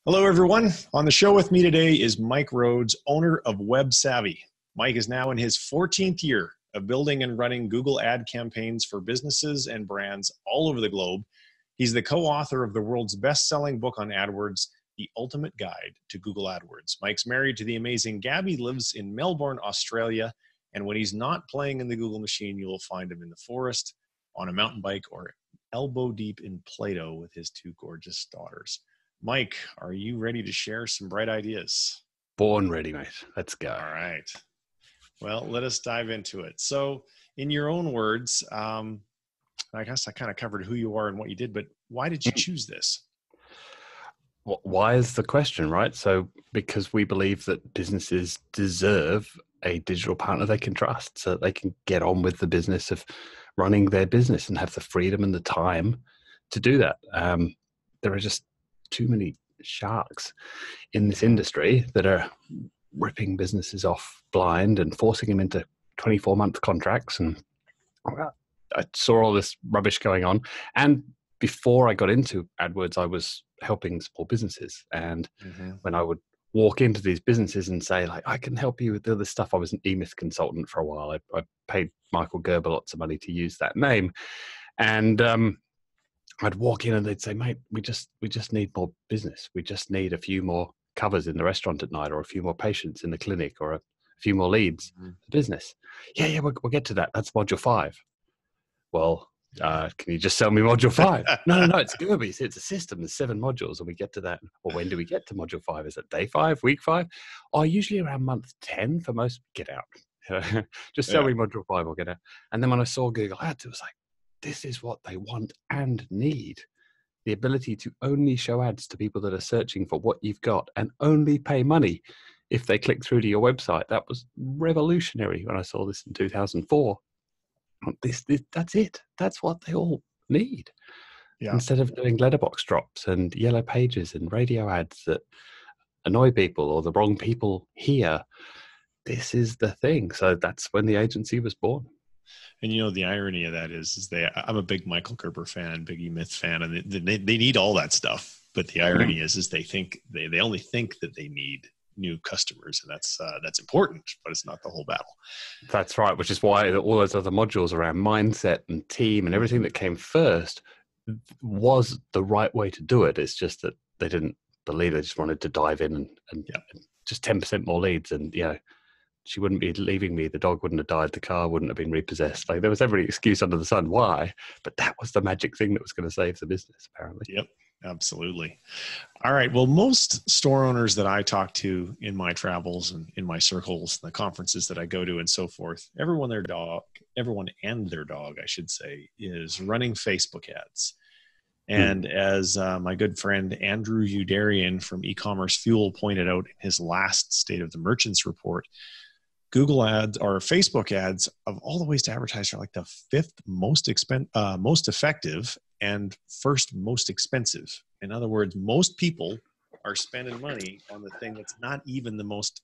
Hello, everyone. On the show with me today is Mike Rhodes, owner of Web Savvy. Mike is now in his 14th year of building and running Google ad campaigns for businesses and brands all over the globe. He's the co-author of the world's best-selling book on AdWords, The Ultimate Guide to Google AdWords. Mike's married to the amazing Gabby, lives in Melbourne, Australia, and when he's not playing in the Google machine, you will find him in the forest, on a mountain bike, or elbow deep in Play-Doh with his two gorgeous daughters. Mike, are you ready to share some bright ideas? Born ready, mate. Let's go. All right. Well, let us dive into it. So in your own words, I guess I kind of covered who you are and what you did, but why did you choose this? Why is the question, right? So because we believe that businesses deserve a digital partner they can trust so that they can get on with the business of running their business and have the freedom and the time to do that. There are just too many sharks in this industry that are ripping businesses off blind and forcing them into 24-month contracts. And I saw all this rubbish going on. And before I got into AdWords, I was helping small businesses. And when I would walk into these businesses and say, like, I can help you with all this stuff. I was an e-myth consultant for a while. I paid Michael Gerber lots of money to use that name. And I'd walk in and they'd say, mate, we just need more business. We just need a few more covers in the restaurant at night, or a few more patients in the clinic, or a few more leads for business. Yeah, we'll get to that. That's module 5. Well, can you just sell me module 5? No, it's Gerber. It's a system. There's 7 modules and we get to that. Or when do we get to module 5? Is it day 5, week 5? Or usually around month 10 for most. Get out. Just sell me module 5 or get out. And then when I saw Google Ads, it was like, this is what they want and need. The ability to only show ads to people that are searching for what you've got and only pay money if they click through to your website. That was revolutionary when I saw this in 2004. That's it. That's what they all need. Yeah. Instead of doing letterbox drops and yellow pages and radio ads that annoy people or the wrong people hear, this is the thing. So that's when the agency was born. And you know, the irony of that is I'm a big Michael Gerber fan, big e-myth fan, and they need all that stuff. But the irony is they think they only think that they need new customers, and that's important, but it's not the whole battle. That's right, which is why all those other modules around mindset and team and everything that came first was the right way to do it. It's just that they didn't believe. They just wanted to dive in and just 10% more leads, and she wouldn't be leaving me. The dog wouldn't have died. The car wouldn't have been repossessed. Like, there was every excuse under the sun why, but that was the magic thing that was going to save the business, apparently. Yep, absolutely. All right. Well, most store owners that I talk to in my travels and in my circles, the conferences that I go to and so forth, everyone and their dog, I should say, is running Facebook ads. And as my good friend Andrew Udarian from eCommerce Fuel pointed out in his last State of the Merchants report, Google ads or Facebook ads of all the ways to advertise are like the 5th most effective and 1st most expensive. In other words, most people are spending money on the thing that's not even the most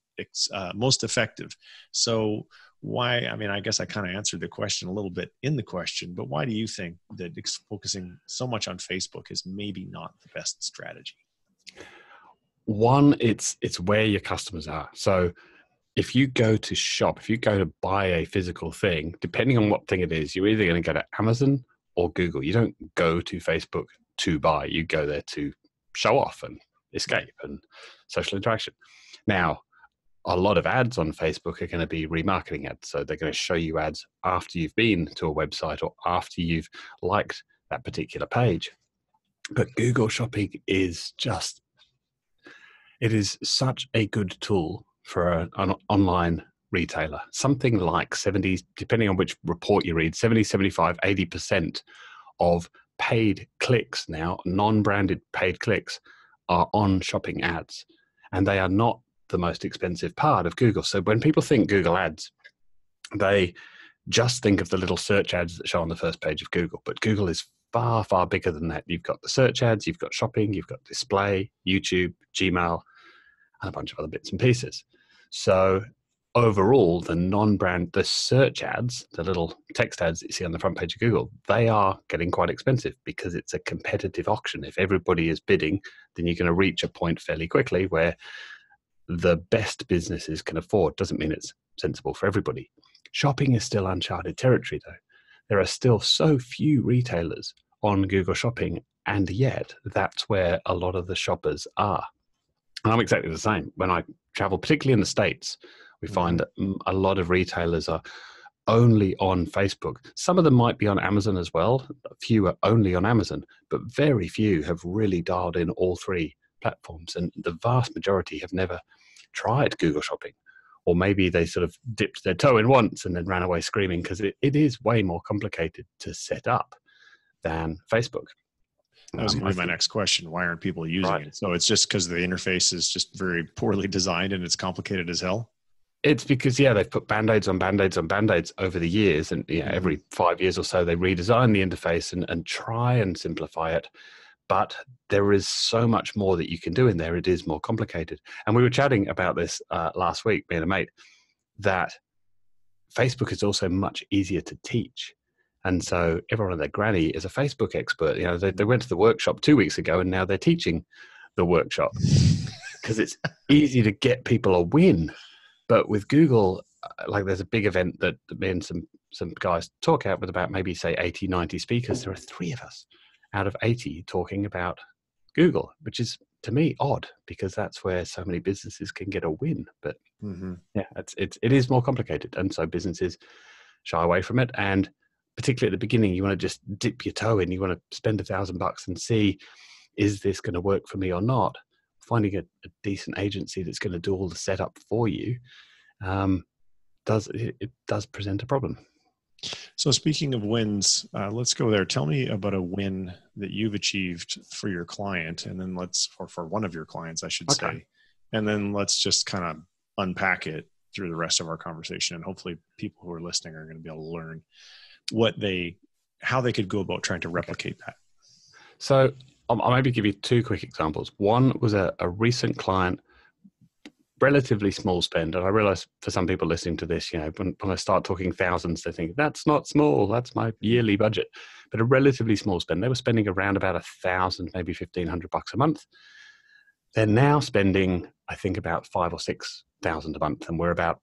effective. So why? I mean, I guess I kind of answered the question a little bit in the question, but why do you think that focusing so much on Facebook is maybe not the best strategy? One, it's where your customers are. So if you go to shop, if you go to buy a physical thing, depending on what thing it is, you're either going to go to Amazon or Google. You don't go to Facebook to buy. You go there to show off and escape and social interaction. Now, a lot of ads on Facebook are going to be remarketing ads. So they're going to show you ads after you've been to a website or after you've liked that particular page. But Google Shopping is it is such a good tool for an online retailer. Something like 70, depending on which report you read, 70, 75, 80% of paid clicks now, non-branded paid clicks, are on shopping ads. And they are not the most expensive part of Google. So when people think Google ads, they just think of the little search ads that show on the first page of Google. But Google is far, far bigger than that. You've got the search ads, you've got shopping, you've got display, YouTube, Gmail, and a bunch of other bits and pieces. So overall, the non-brand, the search ads, the little text ads that you see on the front page of Google, they are getting quite expensive because it's a competitive auction. If everybody is bidding, then you're going to reach a point fairly quickly where the best businesses can afford. Doesn't mean it's sensible for everybody. Shopping is still uncharted territory, though. There are still so few retailers on Google Shopping, and yet that's where a lot of the shoppers are. And I'm exactly the same. When I travel, particularly in the States, we find that a lot of retailers are only on Facebook. Some of them might be on Amazon as well. A few are only on Amazon, but very few have really dialed in all three platforms. And the vast majority have never tried Google Shopping. Or maybe they sort of dipped their toe in once and then ran away screaming, because it is way more complicated to set up than Facebook. That was going to be my next question. Why aren't people using it? So it's just because the interface is just very poorly designed and it's complicated as hell? It's because, they've put Band-Aids on Band-Aids on Band-Aids over the years. And every 5 years or so, they redesign the interface and try and simplify it. But there is so much more that you can do in there. It is more complicated. And we were chatting about this last week, me and a mate, that Facebook is also much easier to teach. And so everyone and their granny is a Facebook expert. They went to the workshop 2 weeks ago and now they're teaching the workshop because it's easy to get people a win. But with Google, like there's a big event that me and some guys talk out with about maybe say 80, 90 speakers. There are 3 of us out of 80 talking about Google, which is to me odd because that's where so many businesses can get a win. But it is more complicated. And so businesses shy away from it. And particularly at the beginning, you want to just dip your toe in. You want to spend $1,000 and see, is this going to work for me or not? Finding a decent agency that's going to do all the setup for you does present a problem. So speaking of wins, let's go there. Tell me about a win that you've achieved for your client, and then for one of your clients, I should say, and then let's just kind of unpack it through the rest of our conversation. And hopefully people who are listening are going to be able to learn how they could go about trying to replicate that. So I'll maybe give you 2 quick examples. One was a recent client, relatively small spend. And I realize for some people listening to this, when I start talking thousands, they think that's not small. That's my yearly budget. But a relatively small spend. They were spending around about $1,000, maybe $1,500 a month. They're now spending, I think, about $5,000 or $6,000 a month. And we're about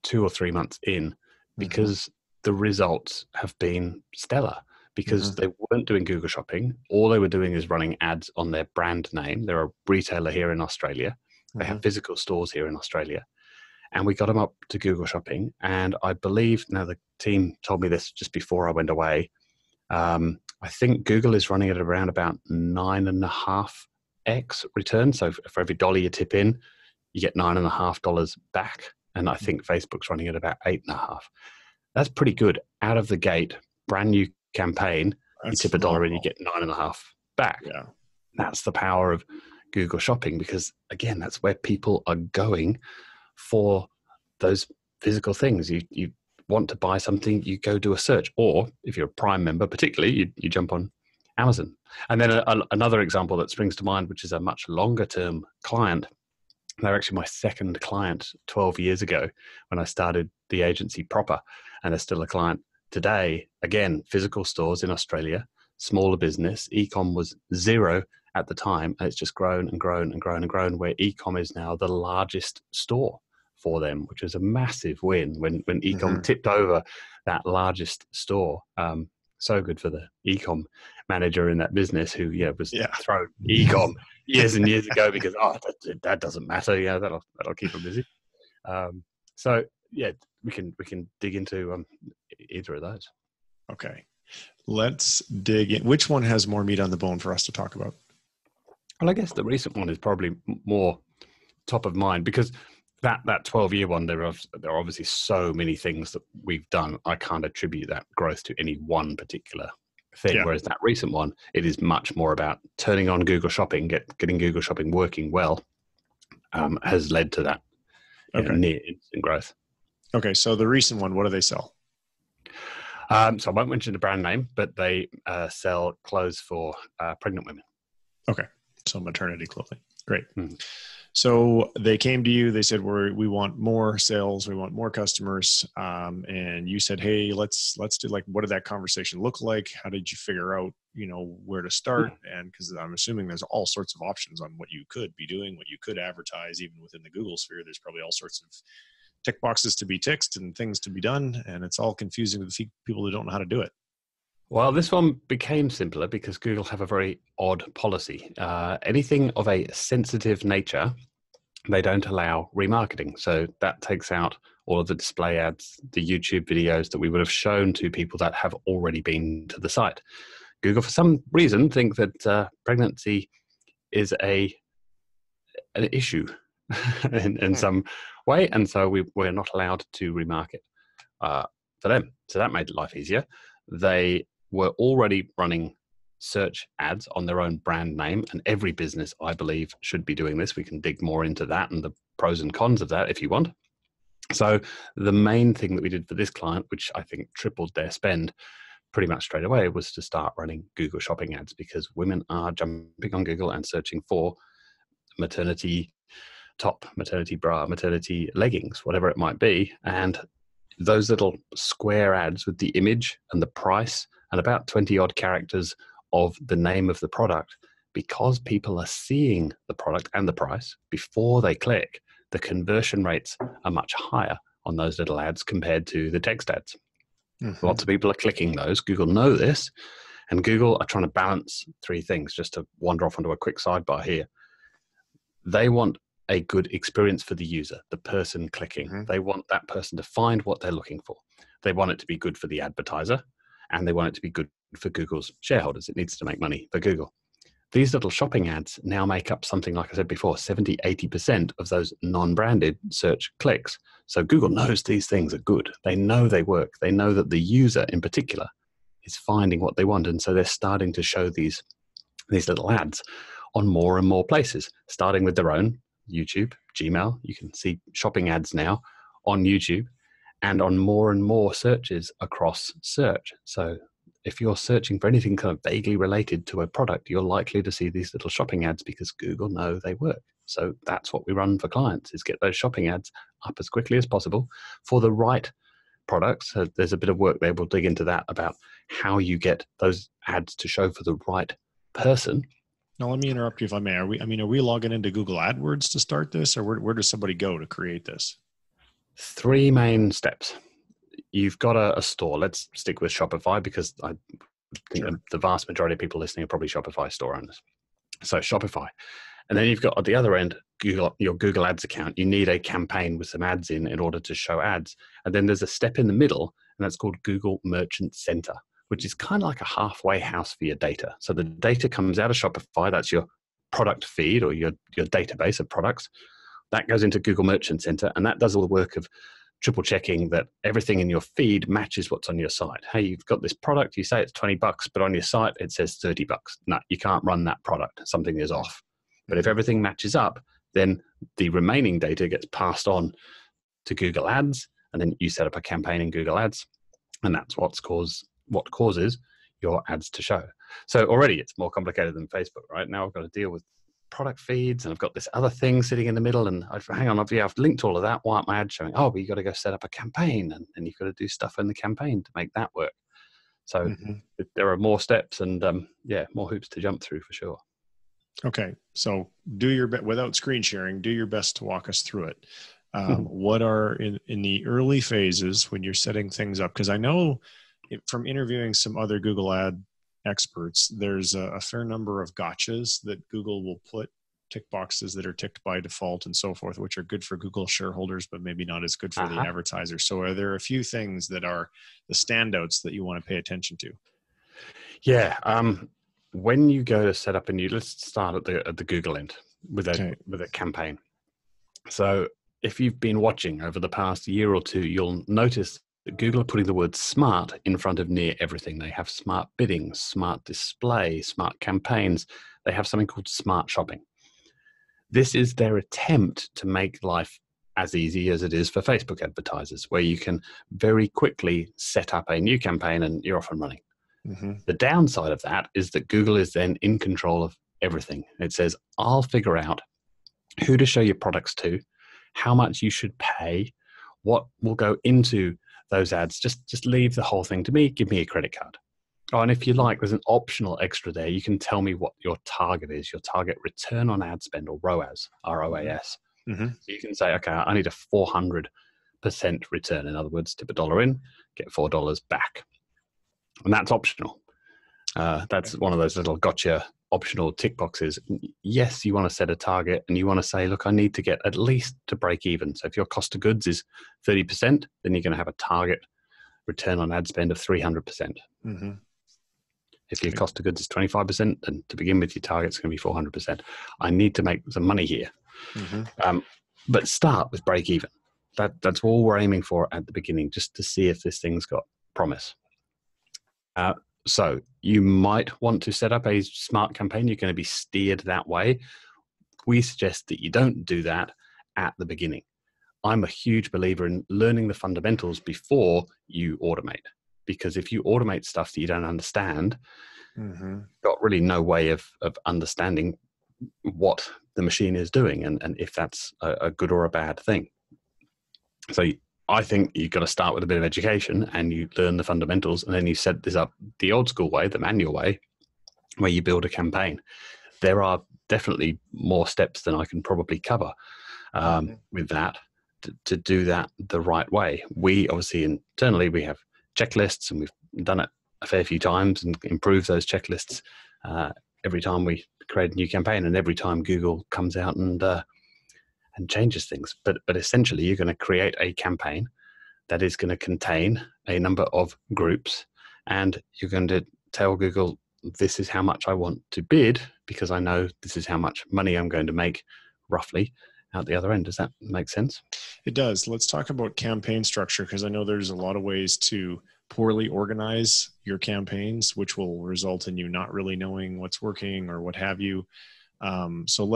2 or 3 months in because the results have been stellar. Because they weren't doing Google Shopping. All they were doing is running ads on their brand name. They're a retailer here in Australia. They have physical stores here in Australia. And we got them up to Google Shopping. And I believe, now the team told me this just before I went away, I think Google is running at around about 9.5x return. So for every dollar you tip in, you get $9.50 back. And I think Facebook's running at about 8.5. That's pretty good out of the gate. Brand new campaign. You tip $1 and you get 9.5 back. Yeah. That's the power of Google Shopping, because again, that's where people are going for those physical things. You want to buy something, you go do a search, or if you're a Prime member, particularly, you jump on Amazon. And then another example that springs to mind, which is a much longer term client. They're actually my second client 12 years ago when I started the agency proper, and they're still a client today. Again, physical stores in Australia, smaller business. Ecom was 0 at the time, and it's just grown and grown and grown and grown, where Ecom is now the largest store for them, which is a massive win when Ecom tipped over that largest store. So good for the Ecom manager in that business who was thrown Ecom years and years ago because that doesn't matter. That'll keep them busy. We can dig into either of those. Okay, let's dig in. Which one has more meat on the bone for us to talk about? Well, I guess the recent one is probably more top of mind because that 12-year one, there are obviously so many things that we've done. I can't attribute that growth to any one particular thing. Whereas that recent one, it is much more about turning on Google Shopping, getting Google Shopping working well, has led to that near instant growth. Okay, so the recent one, what do they sell? So I won't mention the brand name, but they sell clothes for pregnant women. Okay, so maternity clothing. Great. So they came to you, they said, we want more sales, we want more customers. And you said, hey, let's do, like, what did that conversation look like? How did you figure out, where to start? And because I'm assuming there's all sorts of options on what you could be doing, what you could advertise, even within the Google sphere, there's probably all sorts of tick boxes to be ticked and things to be done. And it's all confusing to the people who don't know how to do it. Well, this one became simpler because Google have a very odd policy. Anything of a sensitive nature, they don't allow remarketing. So that takes out all of the display ads, the YouTube videos that we would have shown to people that have already been to the site. Google, for some reason, think that pregnancy is an issue in some way, and so we're not allowed to remarket for them. So that made life easier. They were already running search ads on their own brand name, and every business, I believe, should be doing this. We can dig more into that and the pros and cons of that if you want. So the main thing that we did for this client, which I think tripled their spend pretty much straight away, was to start running Google shopping ads, because women are jumping on Google and searching for maternity top, maternity bra, maternity leggings, whatever it might be. And those little square ads with the image and the price and about 20 odd characters of the name of the product, because people are seeing the product and the price before they click, the conversion rates are much higher on those little ads compared to the text ads. Mm-hmm. Lots of people are clicking those. Google know this, and Google are trying to balance three things. Just to wander off onto a quick sidebar here. They want a good experience for the user, the person clicking. Mm-hmm. They want that person to find what they're looking for. They want it to be good for the advertiser, and they want it to be good for Google's shareholders. It needs to make money for Google. These little shopping ads now make up something, like I said before, 70, 80% of those non-branded search clicks. So Google knows these things are good. They know they work. They know that the user in particular is finding what they want. And so they're starting to show these little ads on more and more places, starting with their own YouTube, Gmail. You can see shopping ads now on YouTube and on more and more searches across search. So if you're searching for anything kind of vaguely related to a product, you're likely to see these little shopping ads because Google know they work. So that's what we run for clients, is get those shopping ads up as quickly as possible for the right products. So there's a bit of work there. We'll dig into that about how you get those ads to show for the right person. Now, let me interrupt you if I may. Are we logging into Google AdWords to start this, or where does somebody go to create this? Three main steps. You've got a store. Let's stick with Shopify, because I think the vast majority of people listening are probably Shopify store owners. So Shopify. And then you've got at the other end, your Google Ads account. You need a campaign with some ads in order to show ads. And then there's a step in the middle, and that's called Google Merchant Center, which is kind of like a halfway house for your data. So the data comes out of Shopify. That's your product feed or your database of products. That goes into Google Merchant Center, and that does all the work of triple checking that everything in your feed matches what's on your site. Hey, you've got this product, you say it's $20, but on your site it says $30. No, you can't run that product. Something is off. But if everything matches up, then the remaining data gets passed on to Google Ads, and then you set up a campaign in Google Ads, and that's what causes your ads to show. So already it's more complicated than Facebook, right? Now I've got to deal with product feeds, and I've got this other thing sitting in the middle, and I've linked all of that. Why aren't my ads showing? Oh, but you got to go set up a campaign, and you've got to do stuff in the campaign to make that work. So there are more steps and more hoops to jump through for sure. Okay, so do your best without screen sharing. Do your best to walk us through it. What are in the early phases when you're setting things up? Because I know from interviewing some other Google Ad experts, there's a fair number of gotchas that Google will put tick boxes that are ticked by default and so forth, which are good for Google shareholders, but maybe not as good for the advertiser. So are there a few things that are the standouts that you want to pay attention to? Yeah. When you go to set up let's start at the Google end with a campaign. So if you've been watching over the past year or two, you'll notice that Google are putting the word smart in front of near everything. They have smart bidding, smart display, smart campaigns. They have something called smart shopping. This is their attempt to make life as easy as it is for Facebook advertisers, where you can very quickly set up a new campaign and you're off and running. The downside of that is that Google is then in control of everything. It says, I'll figure out who to show your products to, how much you should pay, what will go into those ads. Just leave the whole thing to me. Give me a credit card. Oh, and if you like, there's an optional extra there. You can tell me what your target is, your target return on ad spend, or ROAS, ROAS. Mm-hmm. So you can say, okay, I need a 400% return. In other words, tip $1 in, get $4 back. And that's optional. That's one of those little gotcha optional tick boxes. Yes, you want to set a target and you want to say, look, I need to get at least to break even. So if your cost of goods is 30%, then you're going to have a target return on ad spend of 300%. Mm-hmm. If your cost of goods is 25%, then to begin with, your target's going to be 400%. I need to make some money here. Mm-hmm. But start with break even. That's all we're aiming for at the beginning, just to see if this thing's got promise. So you might want to set up a smart campaign. You're going to be steered that way. We suggest that you don't do that at the beginning. I'm a huge believer in learning the fundamentals before you automate, because if you automate stuff that you don't understand, Mm-hmm. you've got really no way of understanding what the machine is doing and if that's a good or a bad thing. So I think you've got to start with a bit of education and you learn the fundamentals, and then you set this up the old school way, the manual way, where you build a campaign. There are definitely more steps than I can probably cover with that to do that the right way. We obviously internally, we have checklists, and we've done it a fair few times and improved those checklists every time we create a new campaign and every time Google comes out and changes things. But essentially, you're going to create a campaign that is going to contain a number of groups, and you're going to tell Google, this is how much I want to bid, because I know this is how much money I'm going to make roughly out the other end. Does that make sense? It does. Let's talk about campaign structure, because I know there's a lot of ways to poorly organize your campaigns, which will result in you not really knowing what's working or what have you. So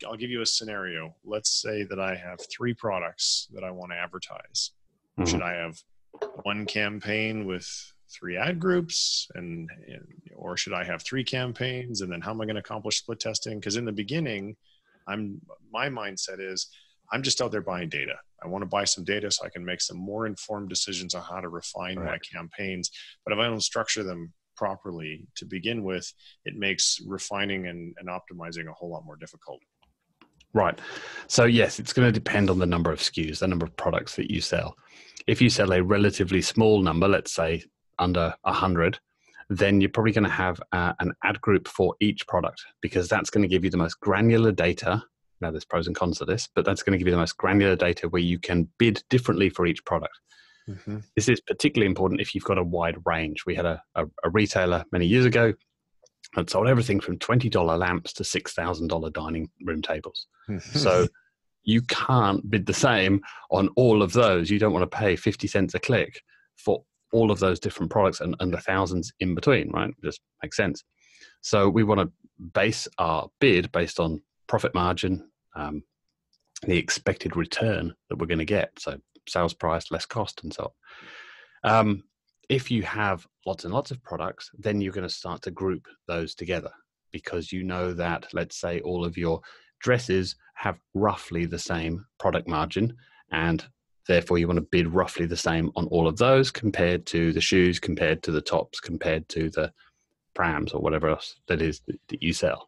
I'll give you a scenario. Let's say that I have 3 products that I want to advertise. Mm-hmm. Should I have one campaign with 3 ad groups or should I have 3 campaigns? And then how am I going to accomplish split testing? Because in the beginning, my mindset is I'm just out there buying data. I want to buy some data so I can make some more informed decisions on how to refine my campaigns. But if I don't structure them properly to begin with, it makes refining and optimizing a whole lot more difficult. Right. So yes, it's going to depend on the number of SKUs, the number of products that you sell. If you sell a relatively small number, let's say under 100, then you're probably going to have an ad group for each product, because that's going to give you the most granular data. Now, there's pros and cons to this, but that's going to give you the most granular data where you can bid differently for each product. Mm-hmm. This is particularly important if you've got a wide range. We had a retailer many years ago that sold everything from $20 lamps to $6,000 dining room tables. So you can't bid the same on all of those. You don't want to pay 50 cents a click for all of those different products and the thousands in between, right? It just makes sense. So we want to base our bid based on profit margin, the expected return that we're going to get. So sales price, less cost, and so on. If you have lots and lots of products, then you're going to start to group those together, because you know that, let's say, all of your dresses have roughly the same product margin, and therefore you want to bid roughly the same on all of those compared to the shoes, compared to the tops, compared to the prams or whatever else that is that you sell.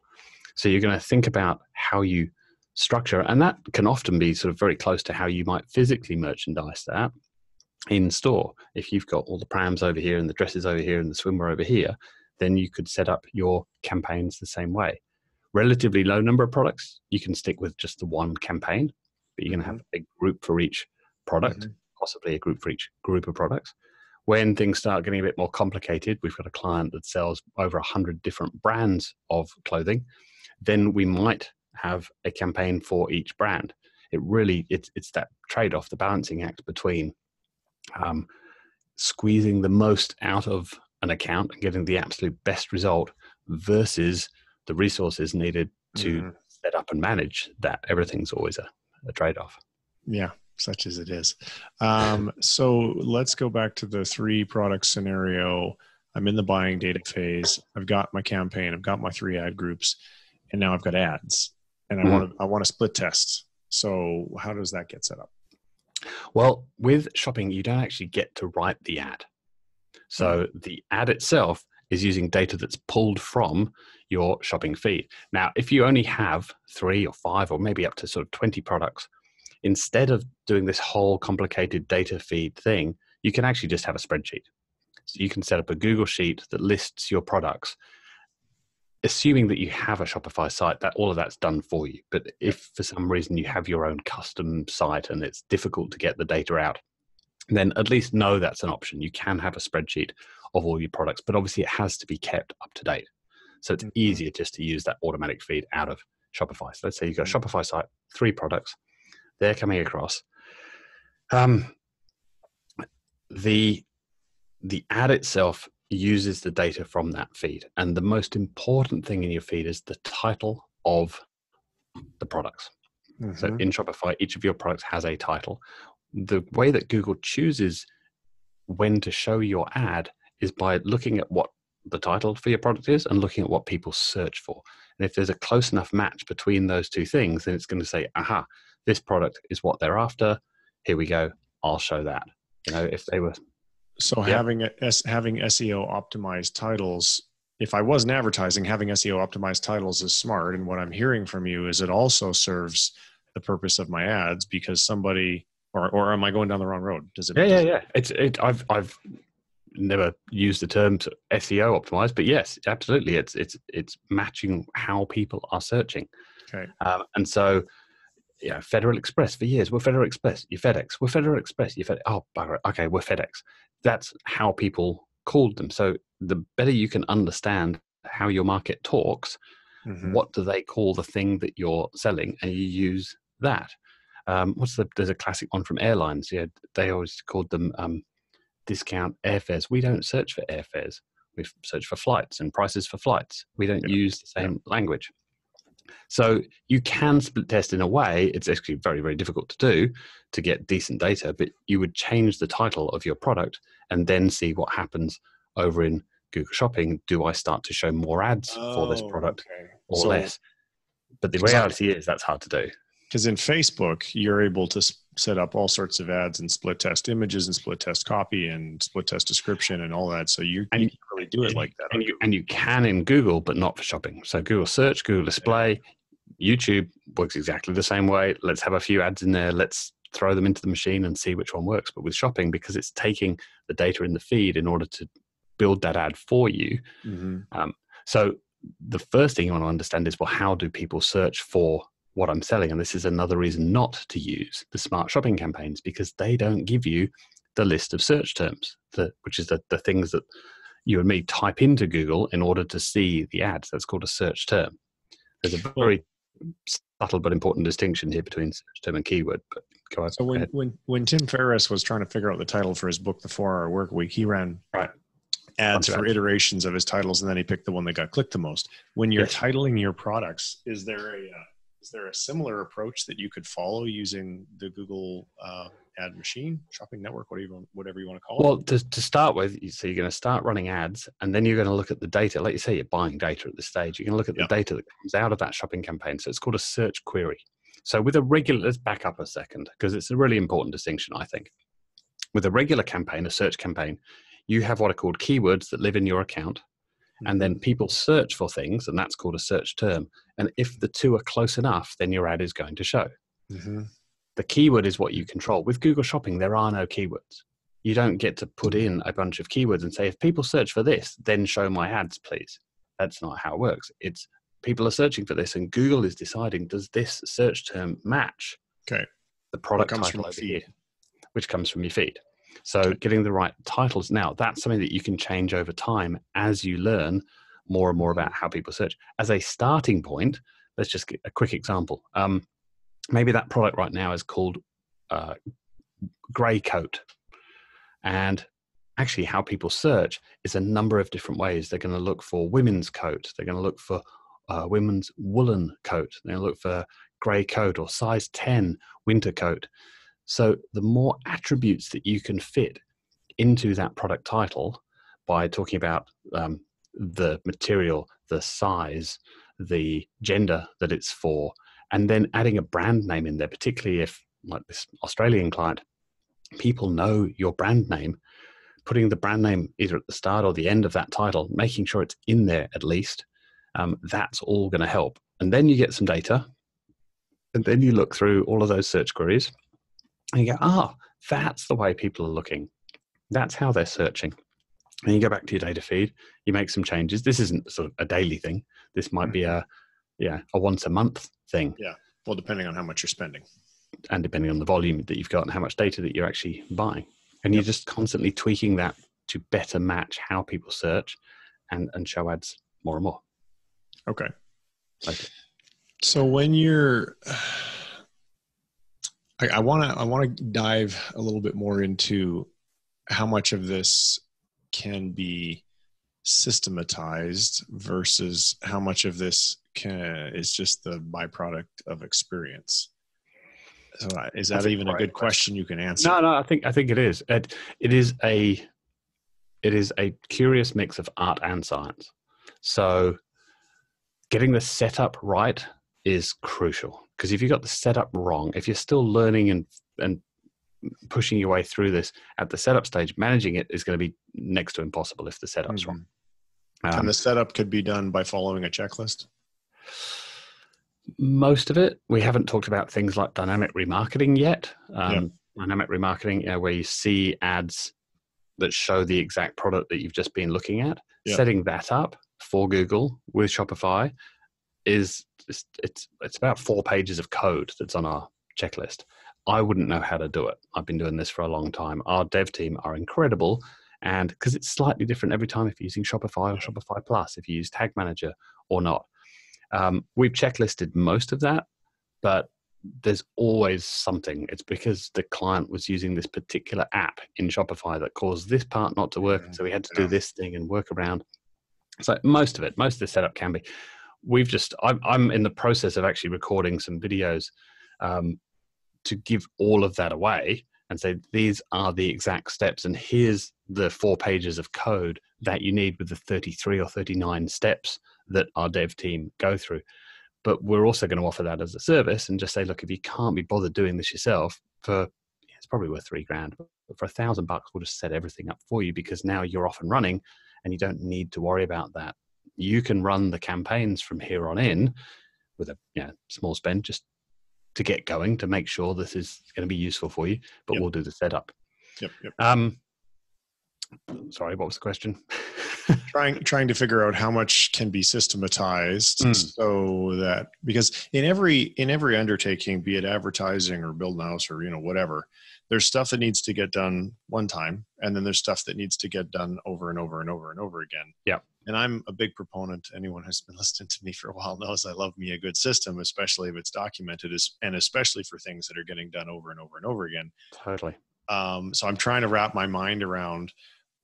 So you're going to think about how you structure, and that can often be sort of very close to how you might physically merchandise that in store. If you've got all the prams over here and the dresses over here and the swimwear over here, then you could set up your campaigns the same way. Relatively low number of products, you can stick with just the one campaign, but you're going to have a group for each product, possibly a group for each group of products. When things start getting a bit more complicated, we've got a client that sells over 100 different brands of clothing, then we might have a campaign for each brand. It's that trade-off, the balancing act between squeezing the most out of an account and getting the absolute best result versus the resources needed to set up and manage that. Everything's always a trade-off. Yeah, such as it is. So let's go back to the 3 product scenario. I'm in the buying data phase. I've got my campaign. I've got my 3 ad groups, and now I've got ads. and I want to split test. So how does that get set up? Well, with shopping, you don't actually get to write the ad. So the ad itself is using data that's pulled from your shopping feed. Now, if you only have 3 or 5 or maybe up to sort of 20 products, instead of doing this whole complicated data feed thing, you can actually just have a spreadsheet. So you can set up a Google Sheet that lists your products, assuming that you have a Shopify site, that all of that's done for you. But if for some reason you have your own custom site and it's difficult to get the data out, then at least know that's an option. You can have a spreadsheet of all your products, but obviously it has to be kept up to date. So it's easier just to use that automatic feed out of Shopify. So let's say you've got a Shopify site, 3 products, they're coming across. The ad itself uses the data from that feed. And the most important thing in your feed is the title of the products. So in Shopify, each of your products has a title. The way that Google chooses when to show your ad is by looking at what the title for your product is and looking at what people search for. And if there's a close enough match between those two things, then it's going to say, aha, this product is what they're after. Here we go. I'll show that. If they were... So having SEO optimized titles, if I wasn't advertising, having SEO optimized titles is smart. And what I'm hearing from you is it also serves the purpose of my ads because somebody, or am I going down the wrong road? Does it? Yeah. I've never used the term SEO optimized, but yes, absolutely. It's matching how people are searching. Okay. And so, Federal Express for years. We're Federal Express. You're FedEx. We're Federal Express. You're FedEx. Oh, bugger it. Okay, we're FedEx. That's how people called them. So the better you can understand how your market talks, what do they call the thing that you're selling, and you use that. There's a classic one from airlines. Yeah, they always called them discount airfares. We don't search for airfares. We search for flights and prices for flights. We don't use the same language. So you can split test in a way. It's actually very, very difficult to do to get decent data, but you would change the title of your product and then see what happens over in Google Shopping. Do I start to show more ads for this product or less? But the reality is that's hard to do. Because in Facebook, you're able to set up all sorts of ads and split test images and split test copy and split test description and all that. So you can really do it like that. And you can in Google, but not for shopping. So Google Search, Google Display, YouTube works exactly the same way. Let's have a few ads in there. Let's throw them into the machine and see which one works. But with shopping, because it's taking the data in the feed in order to build that ad for you. So the first thing you want to understand is, well, how do people search for what I'm selling? And this is another reason not to use the smart shopping campaigns, because they don't give you the list of search terms, which is the things that you and me type into Google in order to see the ads. That's called a search term. There's a very subtle but important distinction here between search term and keyword. But go ahead. So when Tim Ferriss was trying to figure out the title for his book, The 4-Hour Workweek, he ran ads for iterations of his titles, and then he picked the one that got clicked the most. When you're titling your products, is there a similar approach that you could follow using the Google ad machine, shopping network, whatever you want to call it? Well, to start with, so you're going to start running ads, and then you're going to look at the data. Like you say, you're buying data at this stage. You're going to look at the data that comes out of that shopping campaign. So it's called a search query. So with a regular, let's back up a second, because it's a really important distinction, I think. With a regular campaign, a search campaign, you have what are called keywords that live in your account. And then people search for things, and that's called a search term. And if the two are close enough, then your ad is going to show. The keyword is what you control. With Google Shopping, there are no keywords. You don't get to put in a bunch of keywords and say, if people search for this, then show my ads, please. That's not how it works. It's people are searching for this, and Google is deciding, does this search term match the product title over here, which comes from your feed. So getting the right titles. Now, that's something that you can change over time as you learn more and more about how people search. As a starting point, let's just get a quick example. Maybe that product right now is called grey coat. And actually how people search is a number of different ways. They're going to look for women's coat. They're going to look for women's woolen coat. They're going to look for grey coat or size 10 winter coat. So the more attributes that you can fit into that product title by talking about the material, the size, the gender that it's for, and then adding a brand name in there, particularly if, like this Australian client, people know your brand name, putting the brand name either at the start or the end of that title, making sure it's in there at least, that's all going to help. And then you get some data, and then you look through all of those search queries, and you go, that's the way people are looking. That's how they're searching. And you go back to your data feed, you make some changes. This isn't sort of a daily thing. This might be a once a month thing. Yeah. Well, depending on how much you're spending. And depending on the volume that you've got and how much data that you're actually buying. And you're just constantly tweaking that to better match how people search and show ads more and more. Okay. So when you're, I want to dive a little bit more into how much of this can be systematized versus how much of this is just the byproduct of experience. So is that even a good question you can answer? No, I think it is. It is a curious mix of art and science. So getting the setup right is crucial, because if you got the setup wrong, if you're still learning and pushing your way through this at the setup stage, managing it is going to be next to impossible if the setup's wrong. And the setup could be done by following a checklist? Most of it. We haven't talked about things like dynamic remarketing yet. Dynamic remarketing, where you see ads that show the exact product that you've just been looking at. Setting that up for Google with Shopify it's about 4 pages of code that's on our checklist. I wouldn't know how to do it. I've been doing this for a long time. Our dev team are incredible, and because it's slightly different every time if you're using Shopify or Shopify Plus, if you use Tag Manager or not. We've checklisted most of that, but there's always something. It's because the client was using this particular app in Shopify that caused this part not to work. So we had to do this thing and work around. So most of the setup can be. I'm in the process of actually recording some videos to give all of that away and say, these are the exact steps. And here's the 4 pages of code that you need with the 33 or 39 steps that our dev team go through. But we're also going to offer that as a service and just say, look, if you can't be bothered doing this yourself, it's probably worth $3,000, but for $1,000, we'll just set everything up for you, because now you're off and running and you don't need to worry about that. You can run the campaigns from here on in with a small spend just to get going, to make sure this is going to be useful for you, but we'll do the setup. Sorry, what was the question? trying to figure out how much can be systematized so that, because in every undertaking, be it advertising or building a house or whatever, there's stuff that needs to get done one time, and then there's stuff that needs to get done over and over and over and over again. And I'm a big proponent. Anyone who's been listening to me for a while knows I love me a good system, especially if it's documented, and especially for things that are getting done over and over and over again. Totally. So I'm trying to wrap my mind around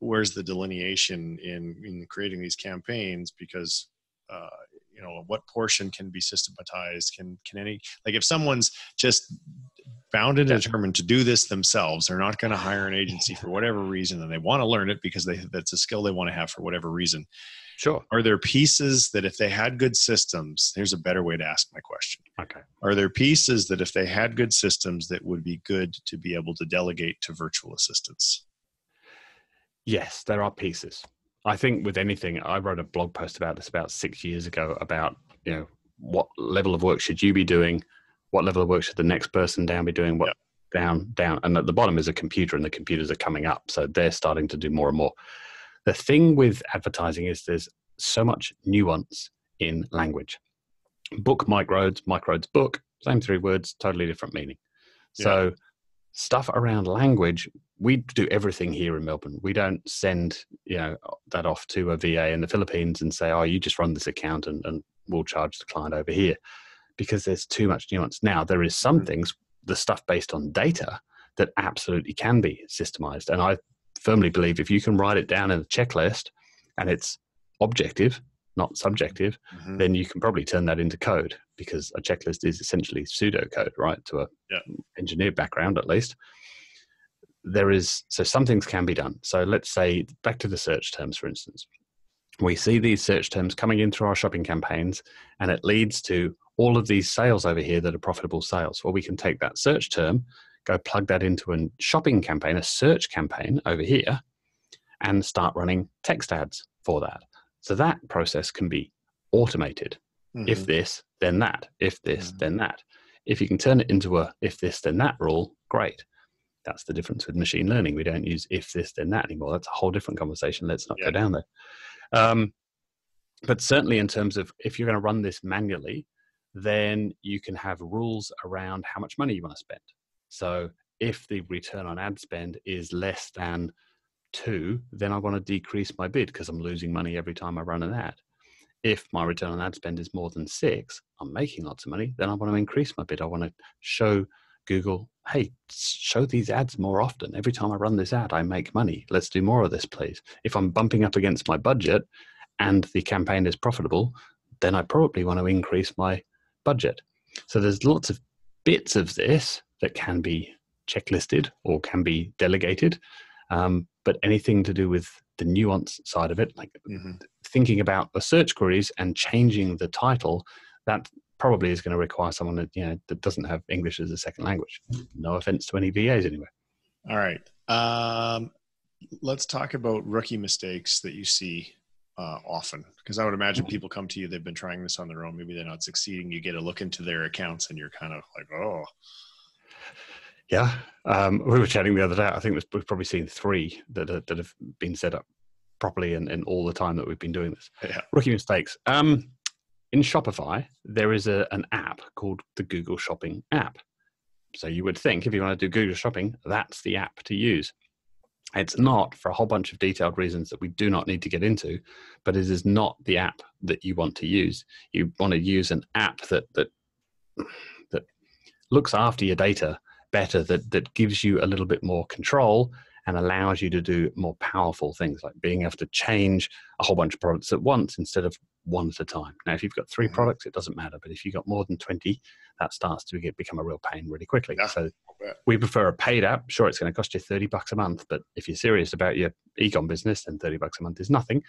where's the delineation in creating these campaigns, because what portion can be systematized? Can any, like, if someone's just bound and determined to do this themselves, they're not going to hire an agency for whatever reason, and they want to learn it because that's a skill they want to have for whatever reason. Sure. Are there pieces that if they had good systems, here's a better way to ask my question. Okay. Are there pieces that if they had good systems that would be good to be able to delegate to virtual assistants? Yes, there are pieces. I think with anything, I wrote a blog post about this about 6 years ago about, what level of work should you be doing? What level of work should the next person down be doing? What down. And at the bottom is a computer, and the computers are coming up. So they're starting to do more and more. The thing with advertising is there's so much nuance in language. Book, Mike Rhodes, book, same 3 words, totally different meaning. So stuff around language, we do everything here in Melbourne. We don't send that off to a VA in the Philippines and say, you just run this account and we'll charge the client over here, because there's too much nuance. Now, there is some things, the stuff based on data, that absolutely can be systemized. And I firmly believe if you can write it down in a checklist and it's objective, not subjective, then you can probably turn that into code, because a checklist is essentially pseudocode, right? To a engineer background, at least. So some things can be done. So let's say, back to the search terms, for instance. We see these search terms coming in through our shopping campaigns, and it leads to all of these sales over here that are profitable sales. Or we can take that search term, go plug that into a shopping campaign, a search campaign over here, and start running text ads for that. So that process can be automated. If this, then that. If this, then that. If you can turn it into a if this, then that rule, great. That's the difference with machine learning. We don't use if this, then that anymore. That's a whole different conversation. Let's not go down there. But certainly in terms of if you're going to run this manually, then you can have rules around how much money you want to spend. So if the return on ad spend is less than 2, then I want to decrease my bid because I'm losing money every time I run an ad. If my return on ad spend is more than 6, I'm making lots of money, then I want to increase my bid. I want to show Google, hey, show these ads more often. Every time I run this ad, I make money. Let's do more of this, please. If I'm bumping up against my budget and the campaign is profitable, then I probably want to increase my budget. So there's lots of bits of this that can be checklisted or can be delegated. But anything to do with the nuance side of it, like thinking about the search queries and changing the title, that probably is going to require someone that, that doesn't have English as a second language. No offense to any VAs anyway. All right. Let's talk about rookie mistakes that you see often, because I would imagine people come to you, they've been trying this on their own. Maybe they're not succeeding. You get a look into their accounts and you're kind of like, oh. Yeah. We were chatting the other day. I think we've probably seen 3 that have been set up properly in all the time that we've been doing this. Yeah. Rookie mistakes. In Shopify, there is an app called the Google Shopping app. So you would think if you want to do Google Shopping, that's the app to use. It's not, for a whole bunch of detailed reasons that we do not need to get into, but it is not the app that you want to use. You want to use an app that looks after your data better, that gives you a little bit more control and allows you to do more powerful things, like being able to change a whole bunch of products at once instead of one at a time. Now, if you've got 3 products, it doesn't matter. But if you've got more than 20, that starts to become a real pain really quickly. Yeah. So we prefer a paid app. Sure, it's going to cost you $30 a month. But if you're serious about your e-com business, then $30 a month is nothing.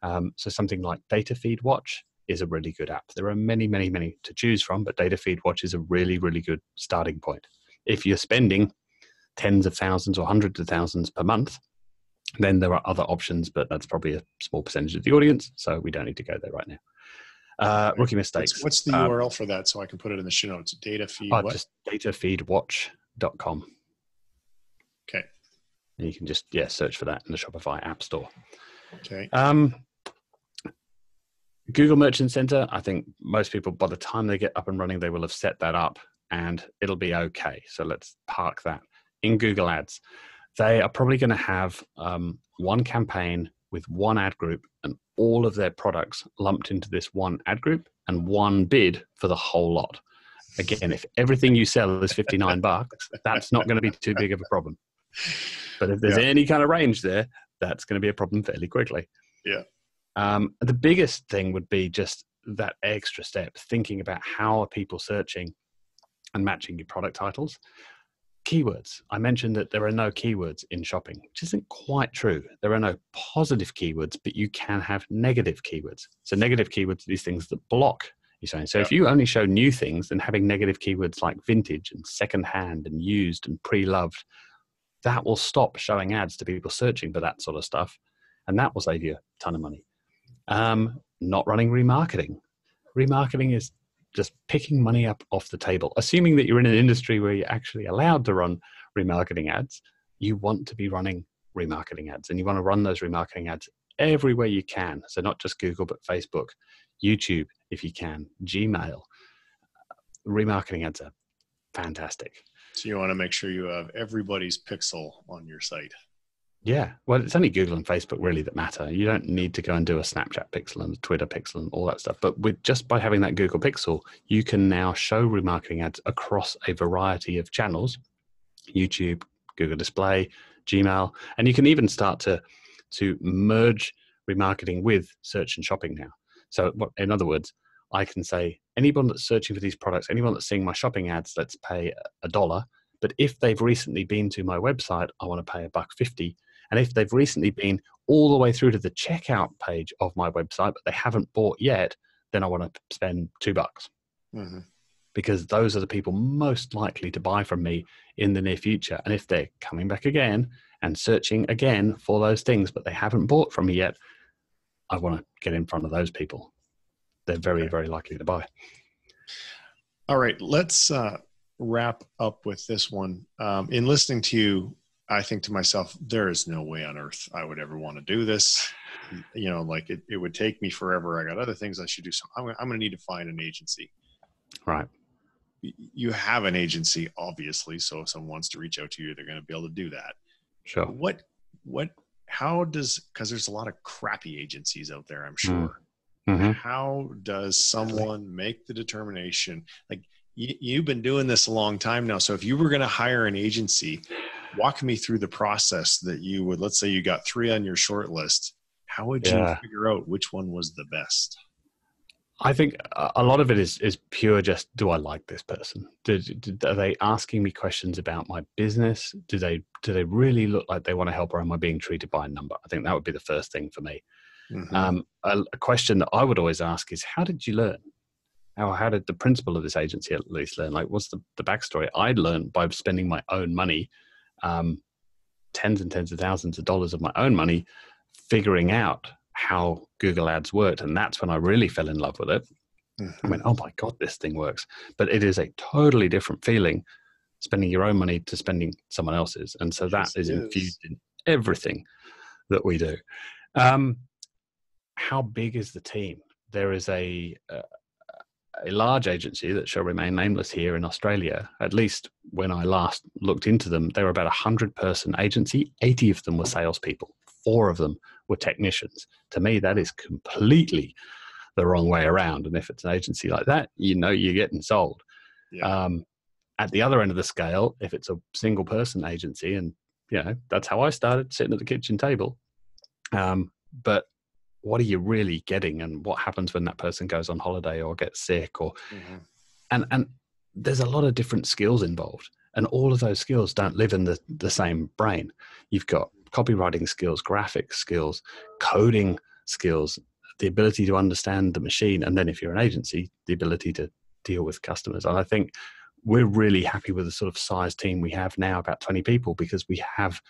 So something like Data Feed Watch is a really good app. There are many, many, many to choose from, but Data Feed Watch is a really, really good starting point. If you're spending tens of thousands or hundreds of thousands per month, then there are other options, but that's probably a small percentage of the audience, so we don't need to go there right now. Rookie mistakes. What's the URL for that so I can put it in the show notes? Data feed what? Just datafeedwatch.com. Okay. And you can just search for that in the Shopify App Store. Okay. Google Merchant Center, I think most people, by the time they get up and running, they will have set that up and it'll be okay. So let's park that. In Google Ads, they are probably going to have one campaign with one ad group and all of their products lumped into this one ad group and one bid for the whole lot. Again, if everything you sell is $59, that's not going to be too big of a problem. But if there's any kind of range there, that's going to be a problem fairly quickly. Yeah. The biggest thing would be just that extra step, thinking about how are people searching and matching your product titles. Keywords. I mentioned that there are no keywords in shopping, which isn't quite true. There are no positive keywords, but you can have negative keywords. So negative keywords are these things that block you're saying. So if you only show new things, then having negative keywords like vintage and secondhand and used and pre-loved, that will stop showing ads to people searching for that sort of stuff. And that will save you a ton of money. Not running remarketing. Remarketing is just picking money up off the table. Assuming that you're in an industry where you're actually allowed to run remarketing ads, you want to be running remarketing ads, and you want to run those remarketing ads everywhere you can. So not just Google, but Facebook, YouTube, if you can, Gmail. Remarketing ads are fantastic. So you want to make sure you have everybody's pixel on your site. Yeah, well, it's only Google and Facebook really that matter. You don't need to go and do a Snapchat pixel and a Twitter pixel and all that stuff. But just by having that Google pixel, you can now show remarketing ads across a variety of channels: YouTube, Google Display, Gmail, and you can even start to merge remarketing with search and shopping now. So in other words, I can say anyone that's searching for these products, anyone that's seeing my shopping ads, let's pay $1. But if they've recently been to my website, I want to pay $1.50. And if they've recently been all the way through to the checkout page of my website, but they haven't bought yet, then I want to spend $2. Mm-hmm. because those are the people most likely to buy from me in the near future. And if they're coming back again and searching again for those things, but they haven't bought from me yet, I want to get in front of those people. They're very, Okay. very likely to buy. All right. Let's wrap up with this one. In listening to you, I think to myself, there is no way on earth I would ever want to do this. You know, like it would take me forever. I got other things I should do. So I'm going to need to find an agency. Right. You have an agency, obviously. So if someone wants to reach out to you, they're going to be able to do that. Sure. Because there's a lot of crappy agencies out there, I'm sure. Mm-hmm. How does someone make the determination? Like you've been doing this a long time now. So if you were going to hire an agency, walk me through the process that you would, let's say you got 3 on your short list. How would you figure out which one was the best? I think a lot of it is pure just, do I like this person? Are they asking me questions about my business? Do they really look like they want to help, or am I being treated by a number? I think that would be the first thing for me. Mm-hmm. A question that I would always ask is, how did you learn? How did the principal of this agency at least learn? Like, what's the backstory? I'd learned by spending my own money, tens and tens of thousands of dollars of my own money, figuring out how Google Ads worked. And that's when I really fell in love with it. Mm-hmm. I went, oh my God, this thing works. But it is a totally different feeling spending your own money to spending someone else's. And so that is infused in everything that we do. How big is the team? There is a large agency that shall remain nameless here in Australia. At least when I last looked into them, they were about 100-person agency. 80 of them were salespeople. 4 of them were technicians. To me, that is completely the wrong way around. And if it's an agency like that, you know you're getting sold. Yeah. At the other end of the scale, if it's a single person agency, and you know that's how I started, sitting at the kitchen table. But what are you really getting, and what happens when that person goes on holiday or gets sick, or and there's a lot of different skills involved, and all of those skills don't live in the same brain. You've got copywriting skills, graphic skills, coding skills, the ability to understand the machine, and then if you're an agency, the ability to deal with customers. And I think we're really happy with the sort of size team we have now, about 20 people, because we have,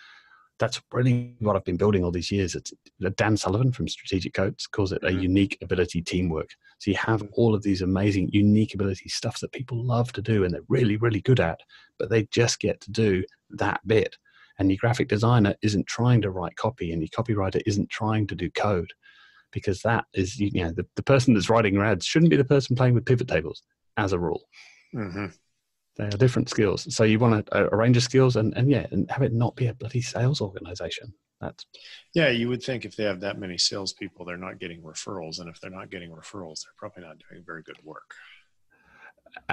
that's really what I've been building all these years. It's Dan Sullivan from Strategic Coats calls it a unique ability teamwork. So you have all of these amazing unique ability stuff that people love to do and they're really, really good at, but they just get to do that bit. And your graphic designer isn't trying to write copy, and your copywriter isn't trying to do code, because that is, you know, the person that's writing your ads shouldn't be the person playing with pivot tables as a rule. Mm-hmm. They are different skills. So you want a range of skills and have it not be a bloody sales organization. Yeah, you would think if they have that many salespeople, they're not getting referrals. And if they're not getting referrals, they're probably not doing very good work.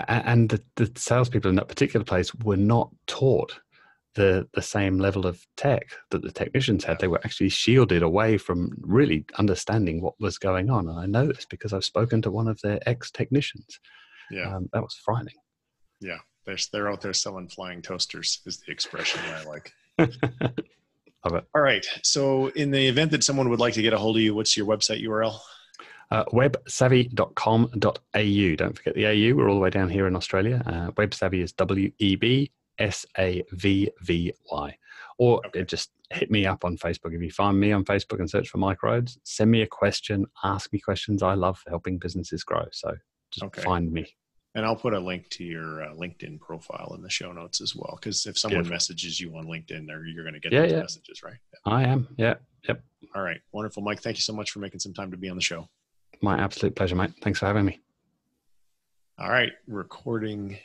And the salespeople in that particular place were not taught the same level of tech that the technicians had. They were actually shielded away from really understanding what was going on. And I know this because I've spoken to one of their ex-technicians. Yeah. That was frightening. Yeah. They're out there selling flying toasters is the expression that I like. Love it. All right. So in the event that someone would like to get a hold of you, what's your website URL? Websavvy.com.au. Don't forget the AU. We're all the way down here in Australia. Websavvy is WEBSAVVY. Or just hit me up on Facebook. If you find me on Facebook and search for Mike Rhodes, send me a question, ask me questions. I love helping businesses grow. So just find me. And I'll put a link to your LinkedIn profile in the show notes as well. Because if someone messages you on LinkedIn, you're going to get those messages, right? Yeah. I am. Yeah. Yep. All right. Wonderful. Mike, thank you so much for making some time to be on the show. My absolute pleasure, mate. Thanks for having me. All right. Recording